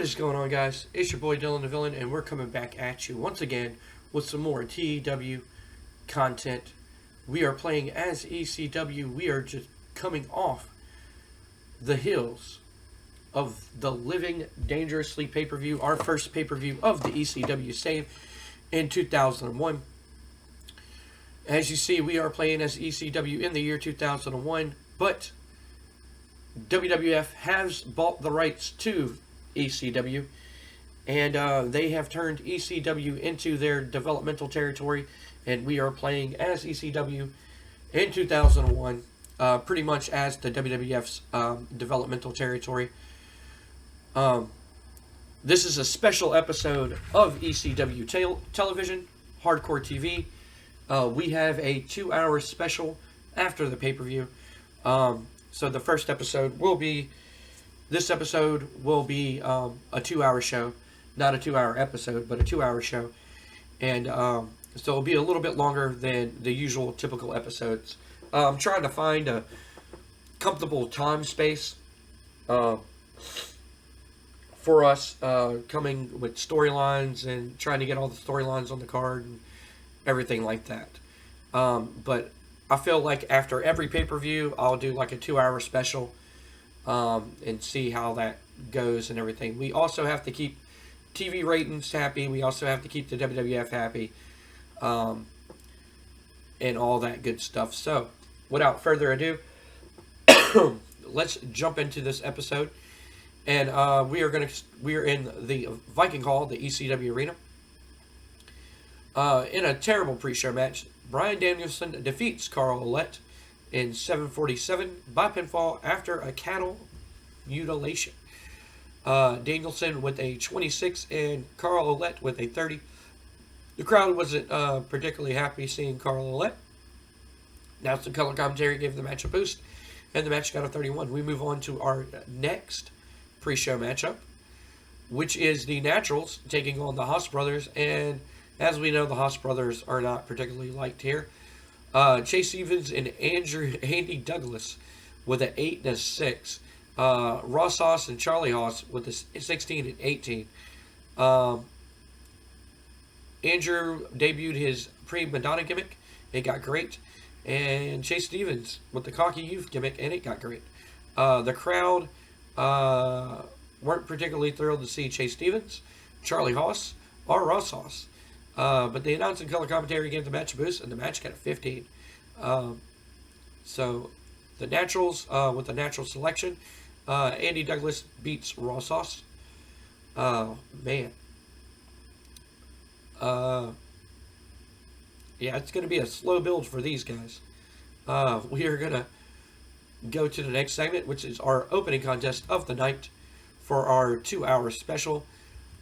What is going on, guys? It's your boy Dylan the Villain, and we're coming back at you once again with some more TEW content. We are playing as ECW. We are just coming off the heels of the Living Dangerously pay-per-view, our first pay-per-view of the ECW save in 2001. As you see, we are playing as ECW in the year 2001, but WWF has bought the rights to ECW, and they have turned ECW into their developmental territory, and we are playing as ECW in 2001, pretty much as the WWF's developmental territory. This is a special episode of ECW television, Hardcore TV. We have a 2-hour special after the pay-per-view. So the first episode will be, this episode will be a 2-hour show. Not a 2-hour episode, but a 2-hour show. And so it'll be a little bit longer than the usual typical episodes. I'm trying to find a comfortable time space for us, coming with storylines and trying to get all the storylines on the card and everything like that. But I feel like after every pay-per-view, I'll do like a 2-hour special and see how that goes and everything. We also have to keep TV ratings happy. We also have to keep the WWF happy and all that good stuff. So, without further ado, let's jump into this episode. And we are in the Viking Hall, the ECW arena. In a terrible pre-show match, Bryan Danielson defeats Carl Ouellet in 7:47 by pinfall after a cattle mutilation. Danielson with a 26 and Carl Ouellet with a 30. The crowd wasn't particularly happy seeing Carl Ouellet. Now some color commentary gave the match a boost, and the match got a 31. We move on to our next pre-show matchup, which is the Naturals taking on the Haas Brothers, and as we know, the Haas Brothers are not particularly liked here. Chase Stevens and Andy Douglas with an 8 and a 6. Ross Haas and Charlie Haas with a 16 and 18. Andrew debuted his pre-Madonna gimmick. It got great. And Chase Stevens with the Cocky Youth gimmick, and it got great. The crowd weren't particularly thrilled to see Chase Stevens, Charlie Haas, or Ross Haas. But the announce and color commentary gave the match a boost, and the match got a 15. So, the Naturals, with the natural selection, Andy Douglas beats Ross Haas. Man. Yeah, it's going to be a slow build for these guys. We are going to go to the next segment, which is our opening contest of the night for our 2-hour special,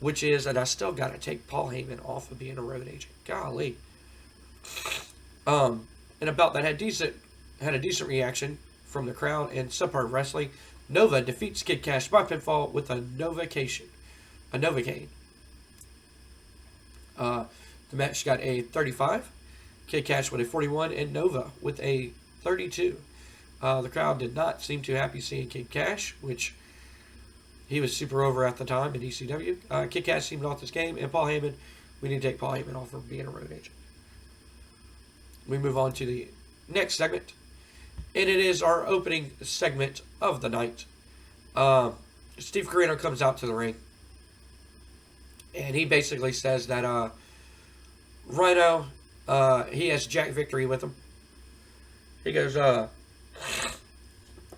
which is, and I still got to take Paul Heyman off of being a road agent. Golly. And about that had a decent reaction from the crowd and Subpart Wrestling. Nova defeats Kid Cash by pinfall with a Novocaine. The match got a 35. Kid Cash with a 41 and Nova with a 32. The crowd did not seem too happy seeing Kid Cash, which he was super over at the time in ECW. Kid Cash seemed off this game, and Paul Heyman, we need to take Paul Heyman off for being a road agent. We move on to the next segment, and it is our opening segment of the night. Steve Corino comes out to the ring, and he basically says that Rhino, he has Jack Victory with him. He goes,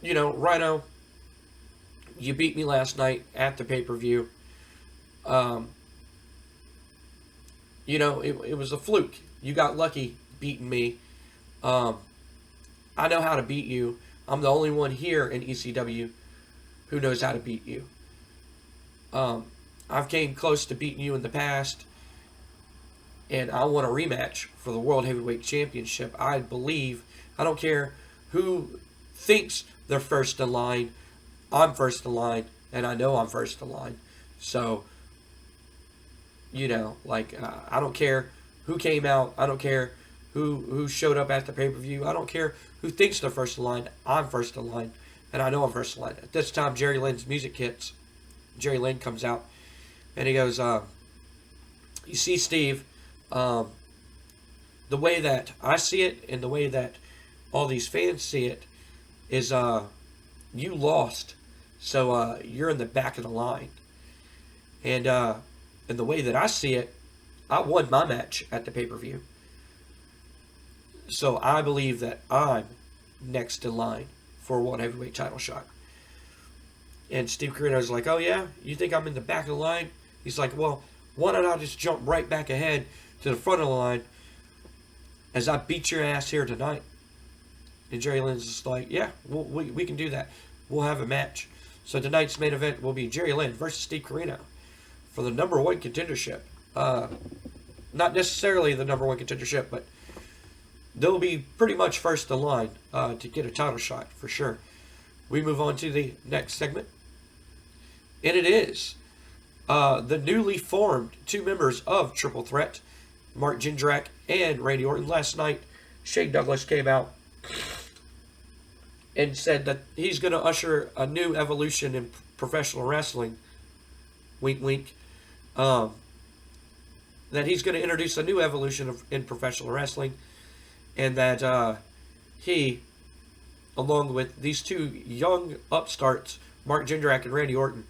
Rhino, you beat me last night at the pay-per-view. It was a fluke. You got lucky beating me. I know how to beat you. I'm the only one here in ECW who knows how to beat you. I've came close to beating you in the past, and I want a rematch for the World Heavyweight Championship. I don't care who thinks they're first in line. I'm first in line, and I know I'm first in line. So, I don't care who came out. I don't care who showed up at the pay-per-view. I don't care who thinks they're first in line. I'm first in line, and I know I'm first in line. At this time, Jerry Lynn's music hits. Jerry Lynn comes out, And he goes, you see, Steve, the way that I see it and the way that all these fans see it is you lost, so you're in the back of the line. And the way that I see it, I won my match at the pay-per-view. So I believe that I'm next in line for a World Heavyweight title shot. And Steve Corino's like, oh yeah? You think I'm in the back of the line? He's like, well, why don't I just jump right back ahead to the front of the line as I beat your ass here tonight? And Jerry Lynn's just like, yeah, we can do that. We'll have a match. So tonight's main event will be Jerry Lynn versus Steve Corino for the #1 contendership. Not necessarily the #1 contendership, but they'll be pretty much first in line to get a title shot for sure. We move on to the next segment. And it is the newly formed 2 members of Triple Threat, Mark Jindrak and Randy Orton. Last night, Shane Douglas came out and said that he's going to usher a new evolution in professional wrestling. Wink, wink. That he's going to introduce a new evolution in professional wrestling. And that he, along with these 2 young upstarts, Mark Jindrak and Randy Orton,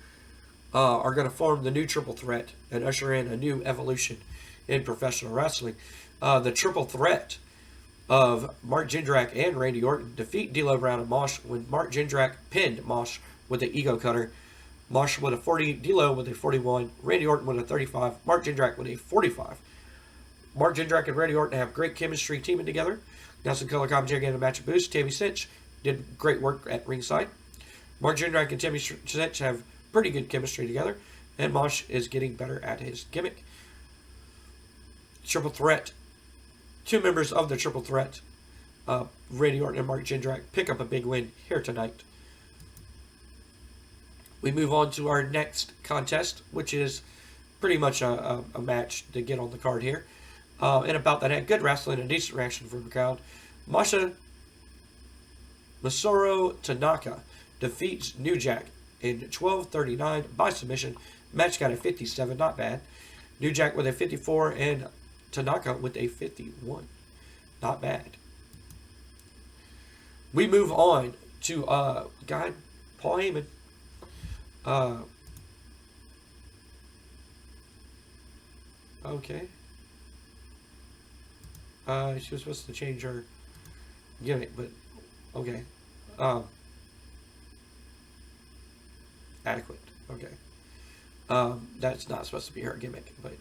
are going to form the new Triple Threat and usher in a new evolution in professional wrestling. The Triple Threat of Mark Jindrak and Randy Orton defeat D'Lo Brown and Mosh when Mark Jindrak pinned Mosh with the Ego Cutter. Mosh with a 40, D'Lo with a 41, Randy Orton with a 35, Mark Jindrak with a 45. Mark Jindrak and Randy Orton have great chemistry teaming together. Nelson Color commentary gave a match a boost. Tammy Cinch did great work at ringside. Mark Jindrak and Tammy Cinch have pretty good chemistry together, and Mosh is getting better at his gimmick. Triple Threat. 2 members of the Triple Threat, Randy Orton and Mark Jindrak, pick up a big win here tonight. We move on to our next contest, which is pretty much a match to get on the card here. And about that, had good wrestling and decent reaction from the crowd. Masaru Tanaka defeats New Jack in 12:39 by submission. Match got a 57, not bad. New Jack with a 54 and Tanaka with a 51. Not bad. We move on to guy Paul Heyman. Okay. She was supposed to change her gimmick, but okay. Adequate. Okay. That's not supposed to be her gimmick, but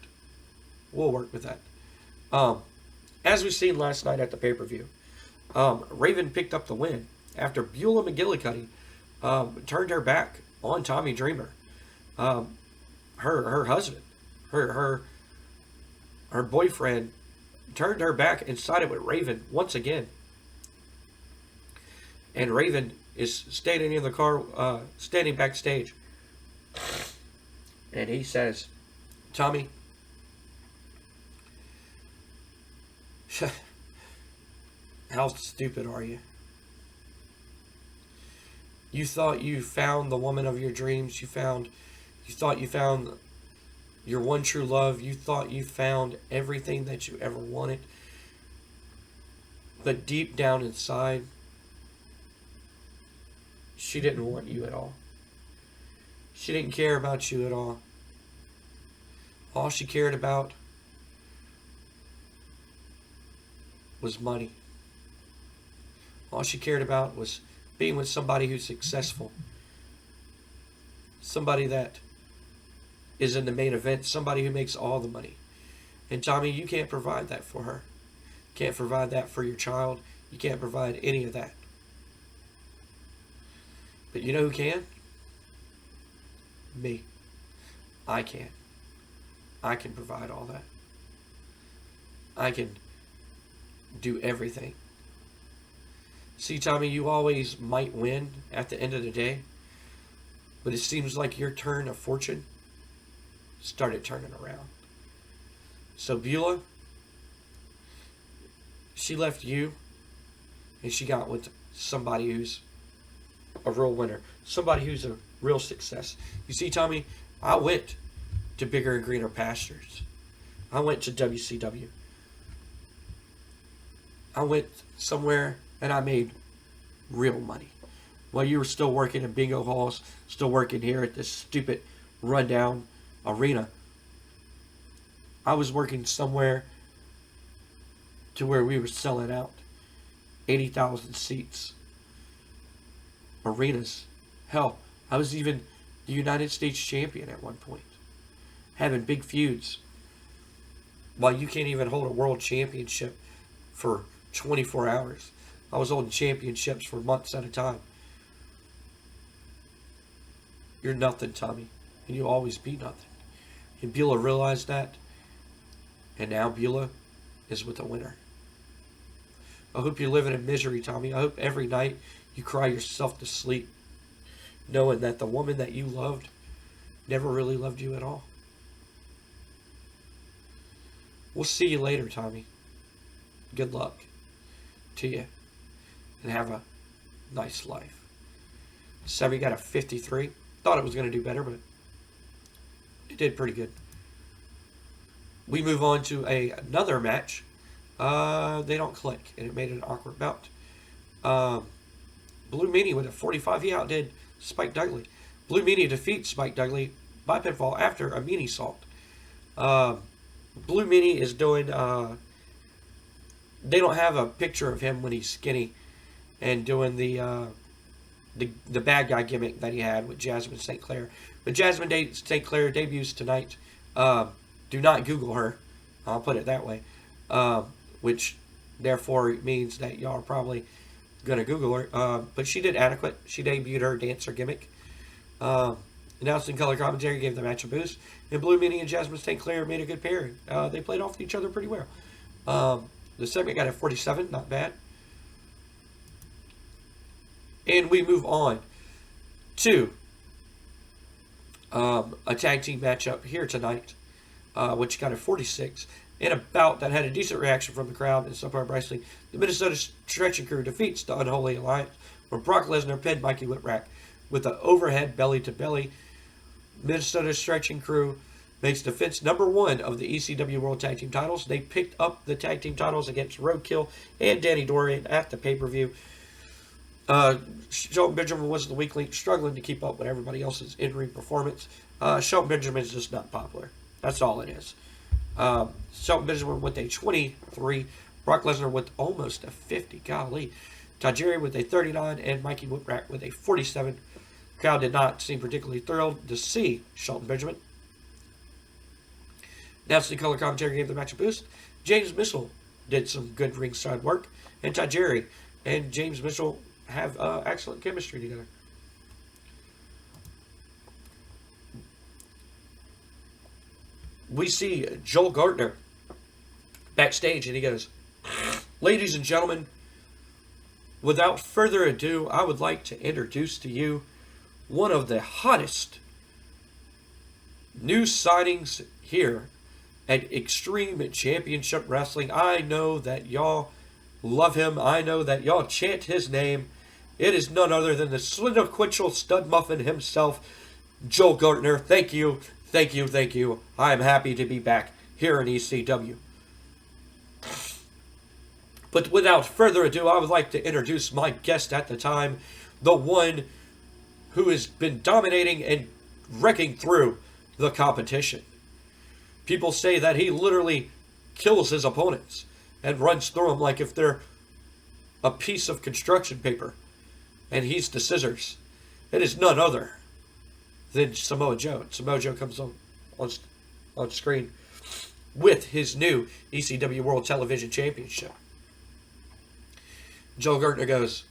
we'll work with that. As we seen last night at the pay-per-view, Raven picked up the win after Beulah McGillicuddy turned her back on Tommy Dreamer. Her husband, her boyfriend, turned her back and sided with Raven once again. And Raven is standing in the car, standing backstage. And he says, Tommy, how stupid are you? You thought you found the woman of your dreams. You thought you found your one true love. You thought you found everything that you ever wanted. But deep down inside, she didn't want you at all. She didn't care about you at all. All she cared about was money. All she cared about was being with somebody who's successful. Somebody that is in the main event. Somebody who makes all the money. And Tommy, you can't provide that for her. Can't provide that for your child. You can't provide any of that. But you know who can? Me. I can. I can provide all that. I can do everything. See, Tommy, you always might win at the end of the day, but it seems like your turn of fortune started turning around. So Beulah, she left you, and she got with somebody who's a real winner, somebody who's a real success. You see, Tommy, I went to bigger and greener pastures. I went to WCW. I went somewhere and I made real money. While you were still working in bingo halls, still working here at this stupid rundown arena, I was working somewhere to where we were selling out 80,000 seats arenas. Hell, I was even the United States champion at one point, having big feuds. While you can't even hold a world championship for 24 hours, I was holding championships for months at a time. You're nothing, Tommy, and you'll always be nothing. And Beulah realized that, and now Beulah is with a winner. I hope you're living in misery, Tommy. I hope every night you cry yourself to sleep, knowing that the woman that you loved never really loved you at all. We'll see you later, Tommy. Good luck to you, and have a nice life. Sammy got a 53. Thought it was going to do better, but it did pretty good. We move on to another match. They don't click, and it made it an awkward bout. Blue Meanie with a 45. He outdid Spike Dudley. Blue Meanie defeats Spike Dudley by pinfall after a meanie salt. Blue Meanie is doing... they don't have a picture of him when he's skinny and doing the bad guy gimmick that he had with Jasmine St. Clair. But Jasmine St. Clair debuts tonight. Do not Google her. I'll put it that way. Which therefore means that y'all are probably going to Google her. But she did adequate. She debuted her dancer gimmick. Announcing color commentary gave the match a boost. And Blue Meanie and Jasmine St. Clair made a good pairing. They played off each other pretty well. The segment got a 47. Not bad. And we move on to a tag team matchup here tonight, which got a 46. In a bout that had a decent reaction from the crowd and subpar wrestling, the Minnesota Stretching Crew defeats the Unholy Alliance, where Brock Lesnar pinned Mikey Whipwreck with an overhead belly-to-belly. Minnesota Stretching Crew makes defense number 1 of the ECW World Tag Team titles. They picked up the tag team titles against Roadkill and Danny Dorian at the pay-per-view. Shelton Benjamin was the weak link, struggling to keep up with everybody else's in-ring performance. Shelton Benjamin is just not popular. That's all it is. Shelton Benjamin with a 23. Brock Lesnar with almost a 50. Golly. Tajiri with a 39. And Mikey Whipwreck with a 47. The crowd did not seem particularly thrilled to see Shelton Benjamin. Announcing color commentary gave the match a boost. James Mitchell did some good ringside work. And Tajiri and James Mitchell have excellent chemistry together. We see Joel Gardner backstage, and he goes, "Ladies and gentlemen, without further ado, I would like to introduce to you one of the hottest new signings here at Extreme Championship Wrestling. I know that y'all love him. I know that y'all chant his name. It is none other than the Slinquential Stud Muffin himself, Joel Gardner. Thank you, thank you, thank you. I am happy to be back here in ECW. But without further ado, I would like to introduce my guest at the time, the one who has been dominating and wrecking through the competition. People say that he literally kills his opponents and runs through them like if they're a piece of construction paper. And he's the scissors. It is none other than Samoa Joe. Samoa Joe comes on screen with his new ECW World Television Championship. Joe Gardner goes,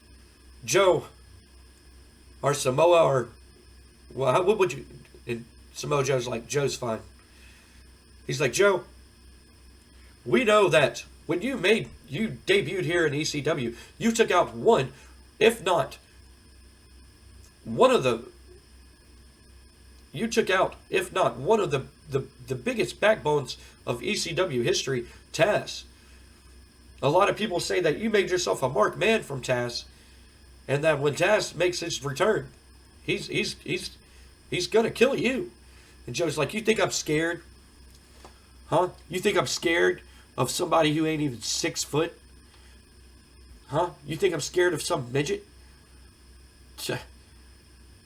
"Joe, or Samoa, or, well, what would you," and Samoa Joe's like, "Joe's fine." He's like, "Joe, we know that when you debuted here in ECW, you took out one, if not one of the biggest backbones of ECW history, Taz. A lot of people say that you made yourself a marked man from Taz, and that when Taz makes his return, he's gonna kill you. And Joe's like, you think I'm scared? Huh? You think I'm scared of somebody who ain't even 6 foot? Huh? You think I'm scared of some midget?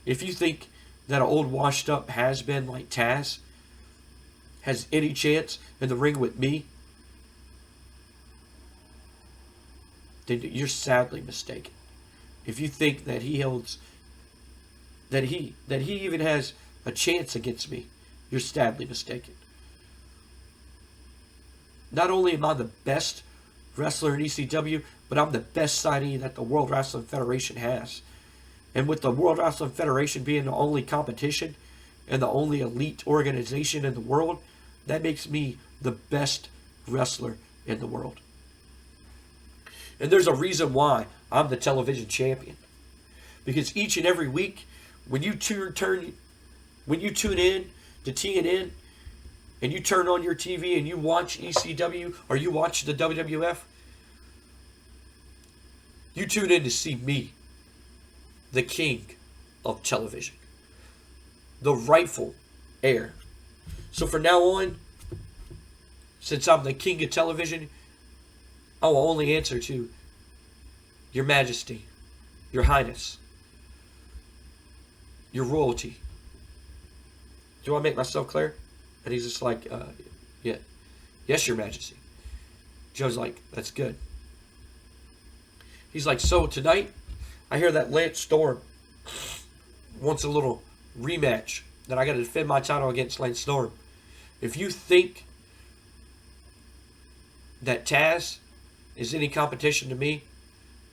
If you think that an old washed up has-been like Taz has any chance in the ring with me, then you're sadly mistaken. If you think that he holds, that he even has a chance against me, you're sadly mistaken. Not only am I the best wrestler in ECW, but I'm the best signee that the World Wrestling Federation has. And with the World Wrestling Federation being the only competition and the only elite organization in the world, that makes me the best wrestler in the world. And there's a reason why I'm the television champion. Because each and every week, when you tune in to TNN, and you turn on your TV and you watch ECW or you watch the WWF, you tune in to see me, the king of television, the rightful heir. So from now on, since I'm the king of television, I will only answer to Your Majesty, Your Highness, Your Royalty. Do I make myself clear? And he's just like, yeah. Yes, Your Majesty. Joe's like, that's good. He's like, so tonight, I hear that Lance Storm wants a little rematch, that I got to defend my title against Lance Storm. If you think that Taz is any competition to me,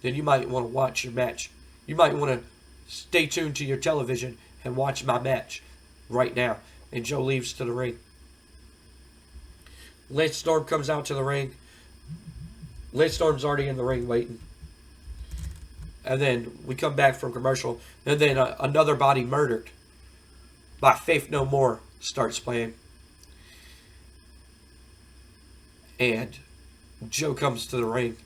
then you might want to watch your match. You might want to stay tuned to your television and watch my match right now. And Joe leaves to the ring. Lance Storm comes out to the ring. Lance Storm's already in the ring waiting. And then we come back from commercial. And then Another Body Murdered by Faith No More starts playing. And Joe comes to the ring.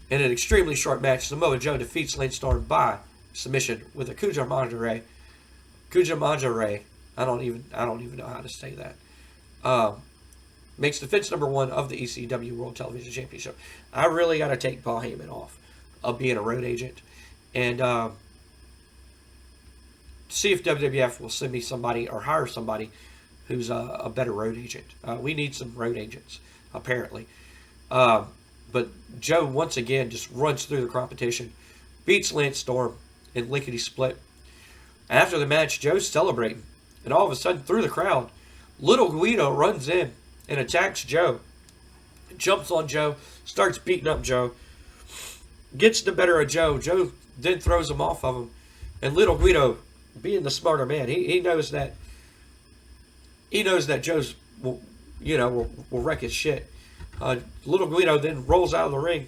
In an extremely short match, Samoa Joe defeats Lance Storm by submission with a Kuja Majare. Kuja Majare. I don't even know how to say that. Makes defense number 1 of the ECW World Television Championship. I really got to take Paul Heyman off of being a road agent, and see if WWF will send me somebody or hire somebody who's a better road agent. We need some road agents, apparently. But Joe, once again, just runs through the competition, beats Lance Storm in lickety split. After the match, Joe's celebrating, and all of a sudden, through the crowd, Little Guido runs in and attacks Joe. Jumps on Joe, starts beating up Joe, gets the better of Joe. Joe then throws him off of him, and Little Guido, being the smarter man, he knows that Joe's will wreck his shit. Little Guido then rolls out of the ring,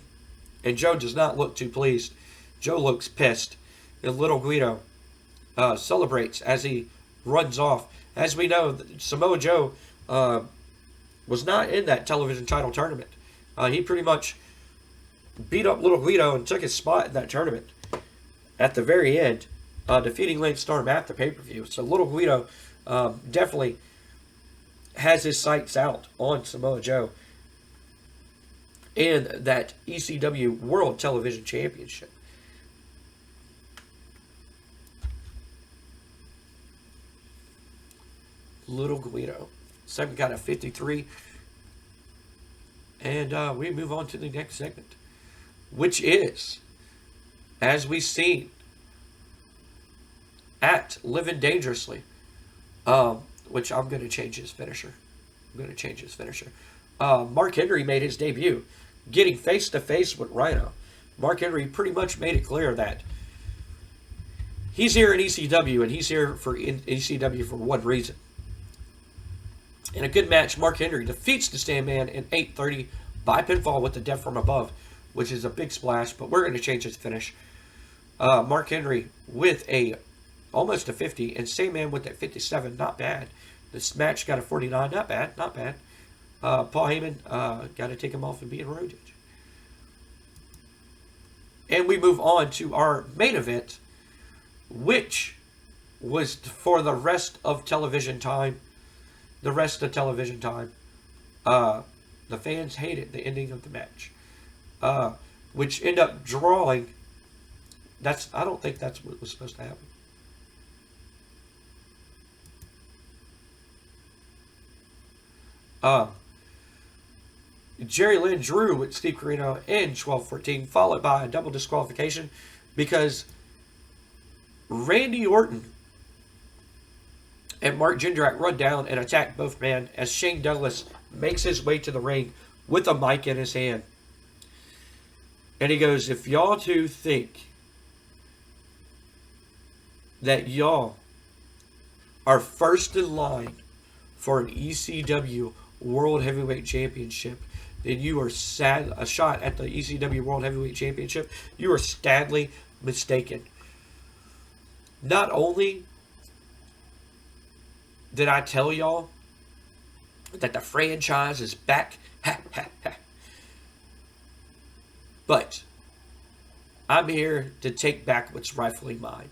and Joe does not look too pleased. Joe looks pissed, and Little Guido celebrates as he runs off. As we know, Samoa Joe was not in that television title tournament. He pretty much beat up Little Guido and took his spot in that tournament at the very end, defeating Lance Storm at the pay-per-view. So Little Guido definitely has his sights out on Samoa Joe and that ECW World Television Championship. Little Guido. Segment got a 53. And we move on to the next segment, which is, as we've seen at Living Dangerously, which I'm going to change his finisher. Mark Henry made his debut, getting face-to-face with Rhino. Mark Henry pretty much made it clear that he's here in ECW, and he's here for ECW for one reason. In a good match, Mark Henry defeats the Sandman in 8:30 by pinfall with the Death from Above, which is a big splash, but we're going to change his finish. Mark Henry with almost a 50, and Sandman with that 57, not bad. This match got a 49, not bad. Paul Heyman got to take him off and be in road edge. And we move on to our main event, which was for the rest of television time. The rest of television time. The fans hated the ending of the match. Which ended up drawing. I don't think that's what was supposed to happen. Jerry Lynn drew with Steve Corino in 12-14, followed by a double disqualification because Randy Orton and Mark Jindrak run down and attack both men as Shane Douglas makes his way to the ring with a mic in his hand. And he goes, if y'all two think that y'all are first in line for an ECW World Heavyweight Championship, then you are a shot at the ECW World Heavyweight Championship, you are sadly mistaken. Not only did I tell y'all that the franchise is back, but I'm here to take back what's rightfully mine.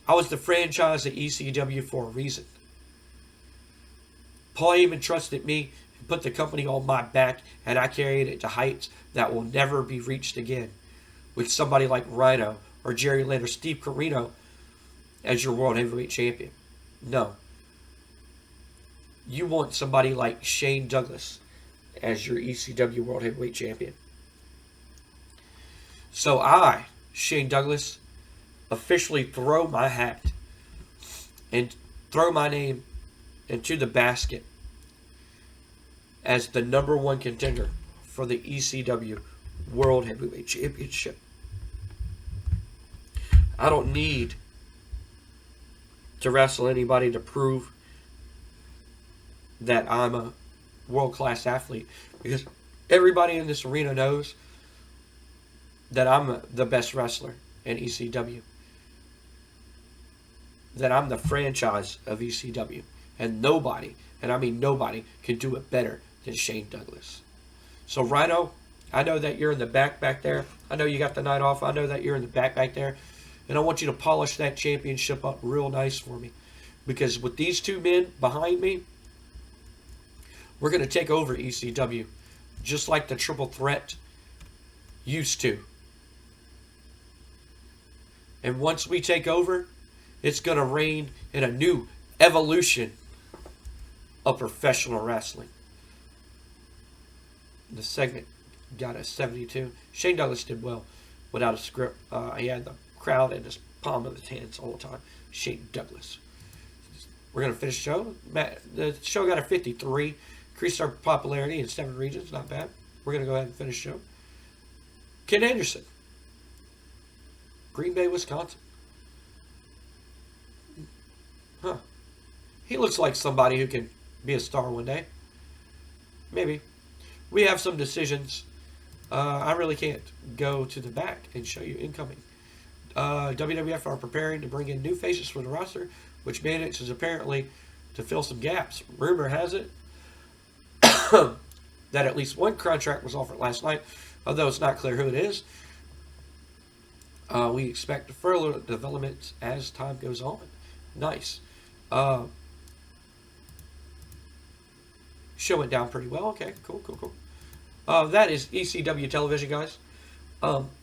I was the franchise at ECW for a reason. Paul Heyman trusted me and put the company on my back, and I carried it to heights that will never be reached again. With somebody like Rhino or Jerry Lynn or Steve Corino as your World Heavyweight Champion. No. You want somebody like Shane Douglas as your ECW World Heavyweight Champion. So I, Shane Douglas, officially throw my hat and throw my name into the basket as the #1 contender for the ECW World Heavyweight Championship. I don't need to wrestle anybody to prove that I'm a world-class athlete, because everybody in this arena knows that I'm the best wrestler in ECW. That I'm the franchise of ECW. And nobody, and I mean nobody, can do it better than Shane Douglas. So Rhino, I know that you're in the back there. I know you got the night off. I know that you're in the back there. And I want you to polish that championship up real nice for me. Because with these two men behind me, we're going to take over ECW. Just like the Triple Threat used to. And once we take over, it's going to reign in a new evolution of professional wrestling. The segment got a 72. Shane Douglas did well without a script. He had the crowd in his palm of his hands all the time. Shane Douglas. We're going to finish the show. The show got a 53. Increased our popularity in 7 regions. Not bad. We're going to go ahead and finish the show. Ken Anderson. Green Bay, Wisconsin. Huh. He looks like somebody who can be a star one day. Maybe. We have some decisions. I really can't go to the back and show you incoming. WWF are preparing to bring in new faces for the roster, which manages apparently to fill some gaps. Rumor has it that at least one contract was offered last night, although it's not clear who it is. We expect further developments as time goes on. Nice. Show went down pretty well. Okay, cool. That is ECW television, guys.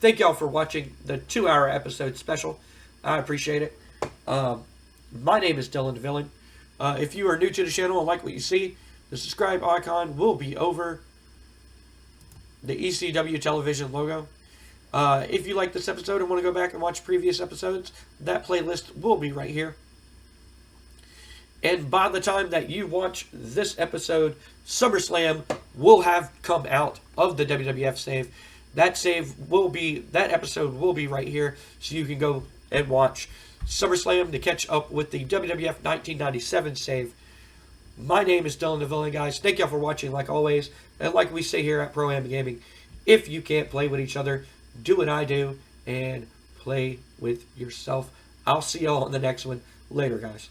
Thank y'all for watching the 2-hour episode special. I appreciate it. My name is Dylan DeVillen. If you are new to the channel and like what you see, the subscribe icon will be over the ECW television logo. If you like this episode and want to go back and watch previous episodes, that playlist will be right here. And by the time that you watch this episode, SummerSlam will have come out of the WWF save. That episode will be right here, so you can go and watch SummerSlam to catch up with the WWF 1997 save. My name is Dylan DeVillen, guys. Thank y'all for watching, like always. And like we say here at Pro Am Gaming, if you can't play with each other, do what I do and play with yourself. I'll see y'all on the next one. Later, guys.